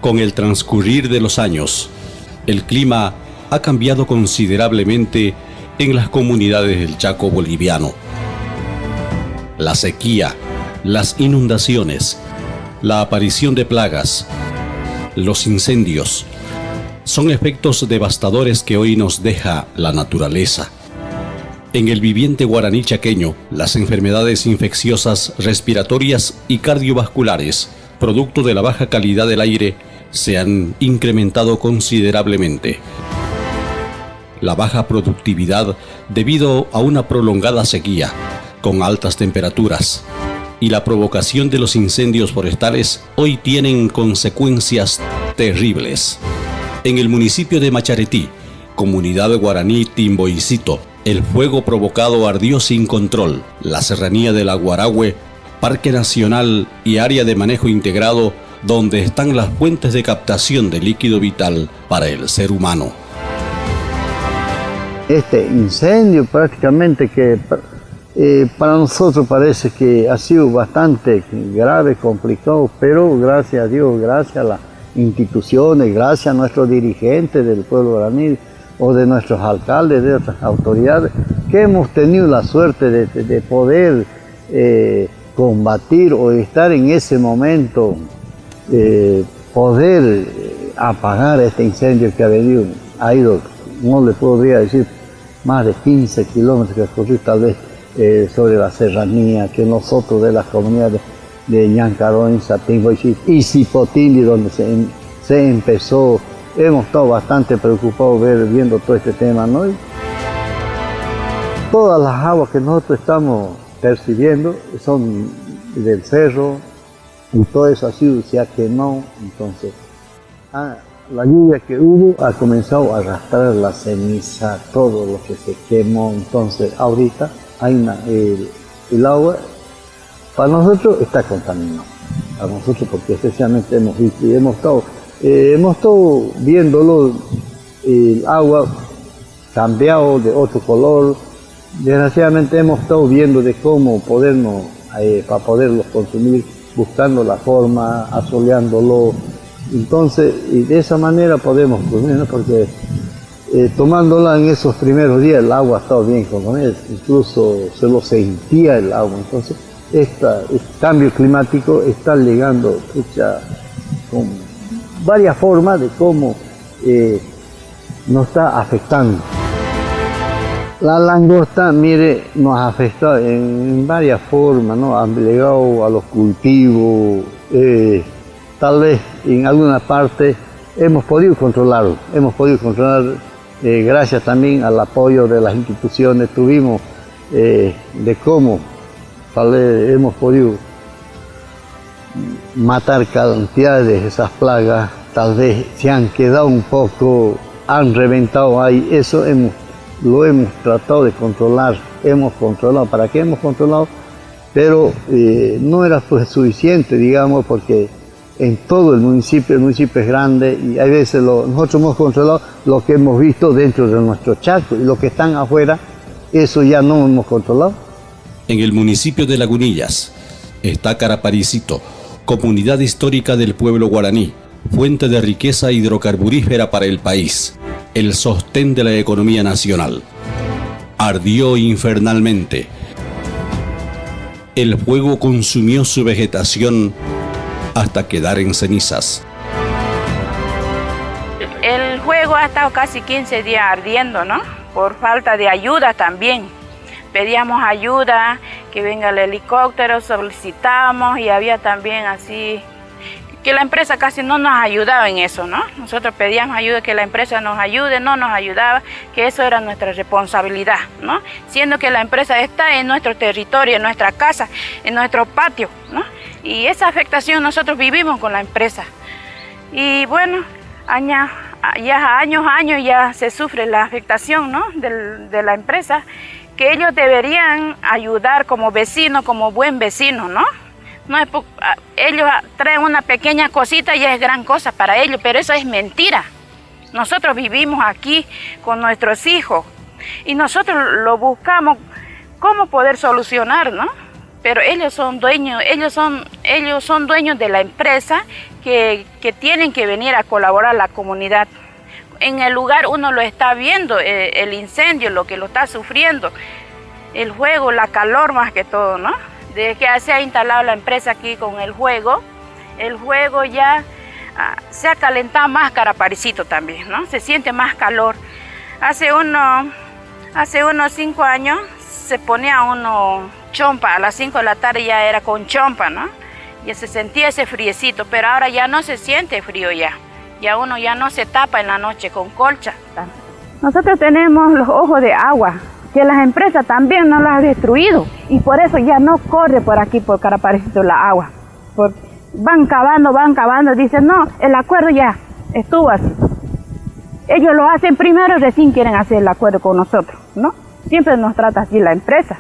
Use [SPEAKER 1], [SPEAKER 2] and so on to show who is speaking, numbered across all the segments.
[SPEAKER 1] Con el transcurrir de los años, el clima ha cambiado considerablemente en las comunidades del Chaco boliviano. La sequía, las inundaciones, la aparición de plagas, los incendios, son efectos devastadores que hoy nos deja la naturaleza. En el viviente guaraní chaqueño, las enfermedades infecciosas respiratorias y cardiovasculares, producto de la baja calidad del aire, se han incrementado considerablemente. La baja productividad debido a una prolongada sequía, con altas temperaturas, y la provocación de los incendios forestales hoy tienen consecuencias terribles. En el municipio de Macharetí, comunidad guaraní Timboicito, el fuego provocado ardió sin control. La serranía del Aguarahue, Parque Nacional y área de manejo integrado, donde están las fuentes de captación de líquido vital para el ser humano.
[SPEAKER 2] Este incendio prácticamente que para nosotros parece que ha sido bastante grave, complicado, pero gracias a Dios, gracias a las instituciones, gracias a nuestros dirigentes del pueblo guaraní o de nuestros alcaldes, de otras autoridades, que hemos tenido la suerte de poder combatir o estar en ese momento, poder apagar este incendio que ha ido, no le podría decir, más de 15 kilómetros que corrió tal vez sobre la serranía, que nosotros de las comunidades de Ñancarón, Satimboicito y Cipotili, donde se empezó, hemos estado bastante preocupados viendo todo este tema, ¿no? Todas las aguas que nosotros estamos percibiendo son del cerro, y todo eso se ha quemado, entonces la lluvia que hubo ha comenzado a arrastrar la ceniza, todo lo que se quemó, entonces ahorita hay el agua para nosotros está contaminado, para nosotros porque especialmente hemos visto y hemos estado viéndolo, el agua cambiado de otro color. Desgraciadamente hemos estado viendo de cómo podernos, para poderlos consumir, buscando la forma, asoleándolo. Entonces, y de esa manera podemos consumir, ¿no? Porque tomándola en esos primeros días el agua ha estado bien con él, incluso se lo sentía el agua. Entonces, este cambio climático está llegando con varias formas de cómo nos está afectando. La langosta, mire, nos ha afectado en varias formas, ¿no? Han llegado a los cultivos, tal vez en alguna parte hemos podido controlarlo, gracias también al apoyo de las instituciones, tuvimos de cómo tal vez hemos podido matar cantidades de esas plagas, tal vez se han quedado un poco, han reventado ahí, eso lo hemos tratado de controlar, ¿para qué hemos controlado? Pero no era pues suficiente, digamos, porque en todo el municipio es grande y hay veces nosotros hemos controlado lo que hemos visto dentro de nuestro Chaco y lo que están afuera, eso ya no hemos controlado.
[SPEAKER 1] En el municipio de Lagunillas está Caraparicito, comunidad histórica del pueblo guaraní, fuente de riqueza hidrocarburífera para el país, el sostén de la economía nacional. Ardió infernalmente. El fuego consumió su vegetación hasta quedar en cenizas.
[SPEAKER 3] El fuego ha estado casi 15 días ardiendo, ¿no? Por falta de ayuda también. Pedíamos ayuda, que venga el helicóptero, solicitamos y había también así, que la empresa casi no nos ayudaba en eso, ¿no? Nosotros pedíamos ayuda, que la empresa nos ayude, no nos ayudaba, que eso era nuestra responsabilidad, ¿no? Siendo que la empresa está en nuestro territorio, en nuestra casa, en nuestro patio, ¿no? Y esa afectación nosotros vivimos con la empresa. Y bueno, ya años ya se sufre la afectación, ¿no? de la empresa, que ellos deberían ayudar como vecinos, como buen vecino, ¿no? No es ellos traen una pequeña cosita y es gran cosa para ellos, pero eso es mentira. Nosotros vivimos aquí con nuestros hijos y nosotros lo buscamos cómo poder solucionar, ¿no? pero ellos son dueños de la empresa que tienen que venir a colaborar a la comunidad. En el lugar uno lo está viendo, el incendio, lo que lo está sufriendo, el fuego, la calor más que todo, ¿no? Desde que se ha instalado la empresa aquí con el fuego ya se ha calentado más Caraparicito también, ¿no? Se siente más calor. Hace unos 5 años se ponía uno chompa, a las 5 de la tarde ya era con chompa, ¿no? Ya se sentía ese friecito, pero ahora ya no se siente frío ya. Ya uno ya no se tapa en la noche con colcha. Nosotros tenemos los ojos de agua, que las empresas también nos las han destruido, y por eso ya no corre por aquí, por Caraparicito, la agua. Porque van cavando, dicen, no, el acuerdo ya estuvo así. Ellos lo hacen primero, recién quieren hacer el acuerdo con nosotros, ¿no? Siempre nos trata así la empresa.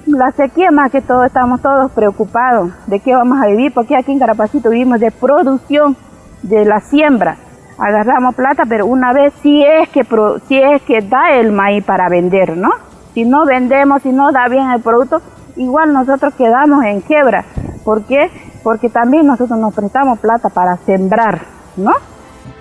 [SPEAKER 3] La sequía más que todo, estamos todos preocupados de qué vamos a vivir, porque aquí en Caraparicito vivimos de producción, de la siembra. Agarramos plata, pero una vez si es que da el maíz para vender, ¿no? Si no vendemos, si no da bien el producto, igual nosotros quedamos en quiebra. ¿Por qué? Porque también nosotros nos prestamos plata para sembrar, ¿no?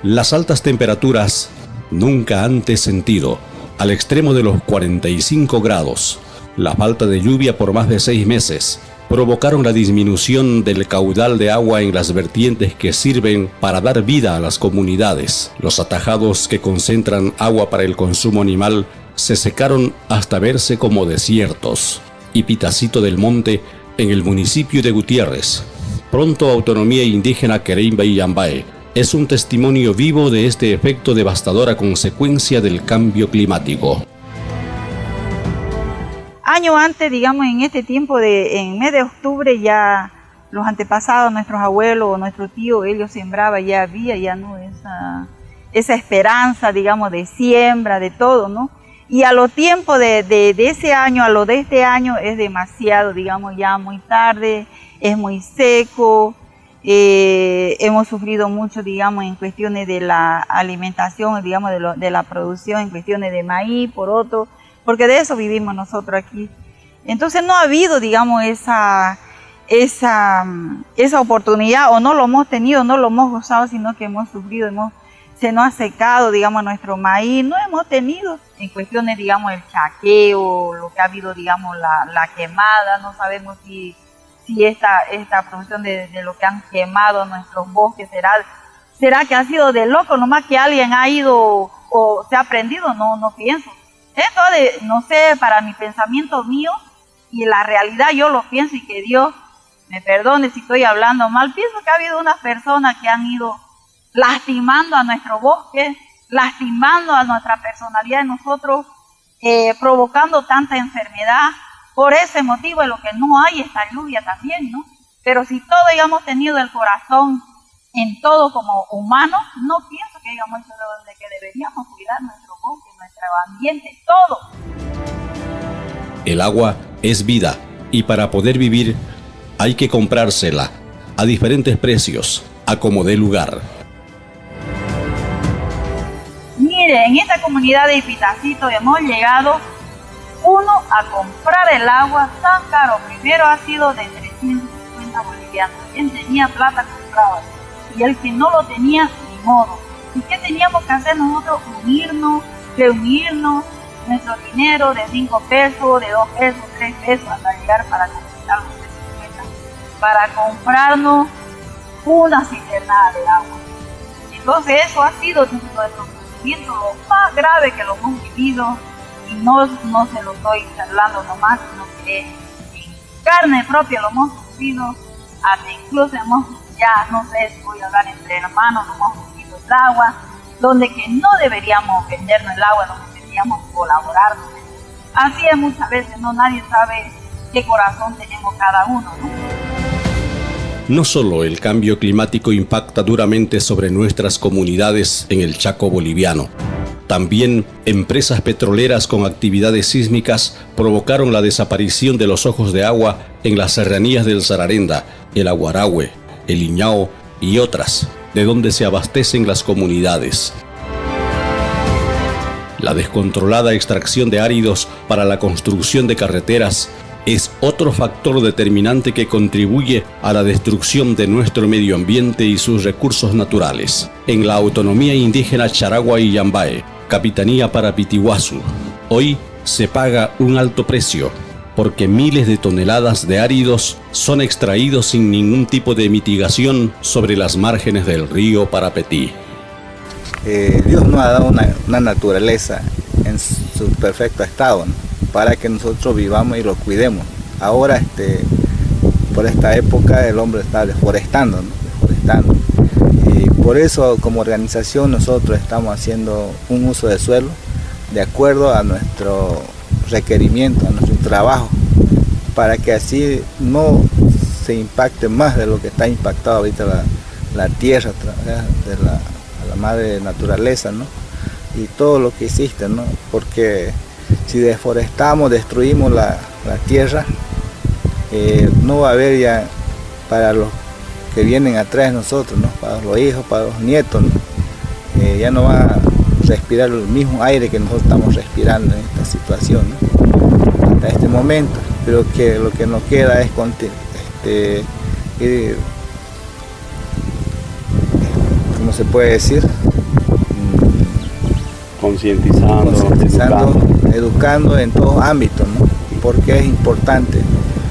[SPEAKER 1] Las altas temperaturas, nunca antes sentido, al extremo de los 45 grados, la falta de lluvia por más de 6 meses, provocaron la disminución del caudal de agua en las vertientes que sirven para dar vida a las comunidades. Los atajados que concentran agua para el consumo animal se secaron hasta verse como desiertos. Y Pitacito del Monte, en el municipio de Gutiérrez, pronto autonomía indígena Quereimba y Yambae, es un testimonio vivo de este efecto devastador a consecuencia del cambio climático.
[SPEAKER 4] Año antes, digamos, en este tiempo en mes de octubre, ya los antepasados, nuestros abuelos, nuestros tíos, ellos sembraban, ya había ya no esa esperanza, digamos, de siembra, de todo, ¿no? Y a lo tiempo de ese año, a lo de este año, es demasiado, digamos, ya muy tarde, es muy seco. Hemos sufrido mucho, digamos, en cuestiones de la alimentación, digamos, de la producción, en cuestiones de maíz, poroto, porque de eso vivimos nosotros aquí. Entonces no ha habido, digamos, esa oportunidad, o no lo hemos tenido, no lo hemos gozado, sino que hemos sufrido, se nos ha secado, digamos, nuestro maíz, no hemos tenido en cuestiones, digamos, el chaqueo, lo que ha habido, digamos, la quemada, no sabemos si esta producción de lo que han quemado nuestros bosques, ¿será que ha sido de loco, nomás que alguien ha ido o se ha prendido? No pienso. Esto no sé, para mi pensamiento mío y la realidad yo lo pienso, y que Dios me perdone si estoy hablando mal. Pienso que ha habido unas personas que han ido lastimando a nuestro bosque, lastimando a nuestra personalidad de nosotros, provocando tanta enfermedad. Por ese motivo es lo que no hay esta lluvia también, ¿no? Pero si todos hayamos tenido el corazón en todo como humanos, no pienso que hayamos hecho de que deberíamos cuidar nuestro bosque, nuestro ambiente, todo.
[SPEAKER 1] El agua es vida, y para poder vivir hay que comprársela a diferentes precios, a como dé lugar.
[SPEAKER 4] Mire, en esta comunidad de Pitacito hemos llegado a comprar el agua tan caro. Primero ha sido de 350 bolivianos. Quien tenía plata compraba, y el que no lo tenía, ni modo. ¿Y qué teníamos que hacer nosotros? Reunirnos, nuestro dinero de 5 pesos, de 2 pesos, 3 pesos, hasta llegar para completar los 350, para comprarnos una cisternada de agua. Entonces eso ha sido nuestro sufrimiento, lo más grave que lo hemos vivido. Y no se lo estoy hablando nomás, sino que en carne propia lo hemos sufrido, hasta incluso no sé si voy a hablar entre hermanos, no hemos sufrido el agua, donde que no deberíamos vendernos el agua, donde deberíamos colaborar. Así es muchas veces, ¿no? Nadie sabe qué corazón tenemos cada uno, ¿no?
[SPEAKER 1] No solo el cambio climático impacta duramente sobre nuestras comunidades en el Chaco boliviano. También empresas petroleras con actividades sísmicas provocaron la desaparición de los ojos de agua en las serranías del Sararenda, el Aguarahue, el Iñao y otras, de donde se abastecen las comunidades. La descontrolada extracción de áridos para la construcción de carreteras es otro factor determinante que contribuye a la destrucción de nuestro medio ambiente y sus recursos naturales. En la autonomía indígena Charagua y Yambae, Capitanía Parapitihuazu, hoy se paga un alto precio porque miles de toneladas de áridos son extraídos sin ningún tipo de mitigación sobre las márgenes del río Parapetí.
[SPEAKER 5] Dios nos ha dado una naturaleza en su perfecto estado, ¿no?, para que nosotros vivamos y lo cuidemos. Ahora, por esta época, el hombre está deforestando, ¿no?, y por eso, como organización, nosotros estamos haciendo un uso de suelo de acuerdo a nuestro requerimiento, a nuestro trabajo, para que así no se impacte más de lo que está impactado ahorita la tierra de la madre naturaleza, ¿no?, y todo lo que existe, ¿no?, porque si deforestamos, destruimos la tierra, no va a haber ya para los que vienen atrás de nosotros, ¿no?, para los hijos, para los nietos, ¿no?, ya no va a respirar el mismo aire que nosotros estamos respirando en esta situación, ¿no?, hasta este momento. Pero que lo que nos queda es ir, ¿cómo se puede decir? Concientizando, educando en todos ámbitos, ¿no?, porque es importante.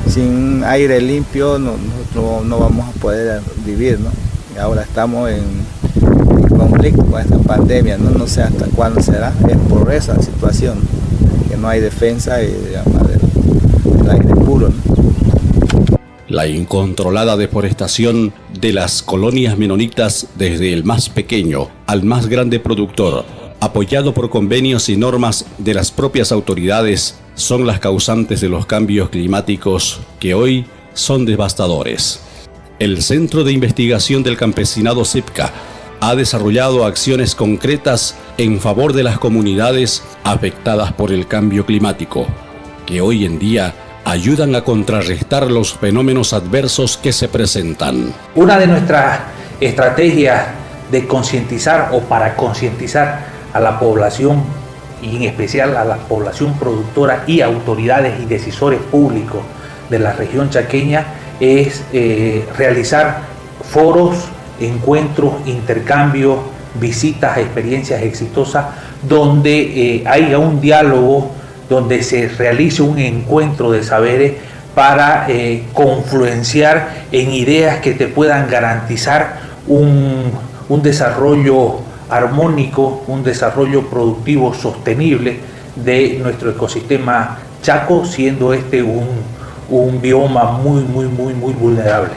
[SPEAKER 5] Sin aire limpio nosotros no vamos a poder vivir, ¿no? Y ahora estamos en conflicto con esta pandemia, ¿no? No sé hasta cuándo será. Es por esa situación que no hay defensa del aire puro, ¿no?
[SPEAKER 1] La incontrolada deforestación de las colonias menonitas, desde el más pequeño al más grande productor, apoyado por convenios y normas de las propias autoridades, son las causantes de los cambios climáticos que hoy son devastadores. El Centro de Investigación del Campesinado CIPCA ha desarrollado acciones concretas en favor de las comunidades afectadas por el cambio climático, que hoy en día ayudan a contrarrestar los fenómenos adversos que se presentan.
[SPEAKER 6] Una de nuestras estrategias de concientizar o para concientizar a la población, y en especial a la población productora y autoridades y decisores públicos de la región chaqueña, es realizar foros, encuentros, intercambios, visitas, experiencias exitosas, donde haya un diálogo, donde se realice un encuentro de saberes para confluenciar en ideas que te puedan garantizar un desarrollo armónico, un desarrollo productivo sostenible de nuestro ecosistema chaco, siendo este un bioma muy vulnerable.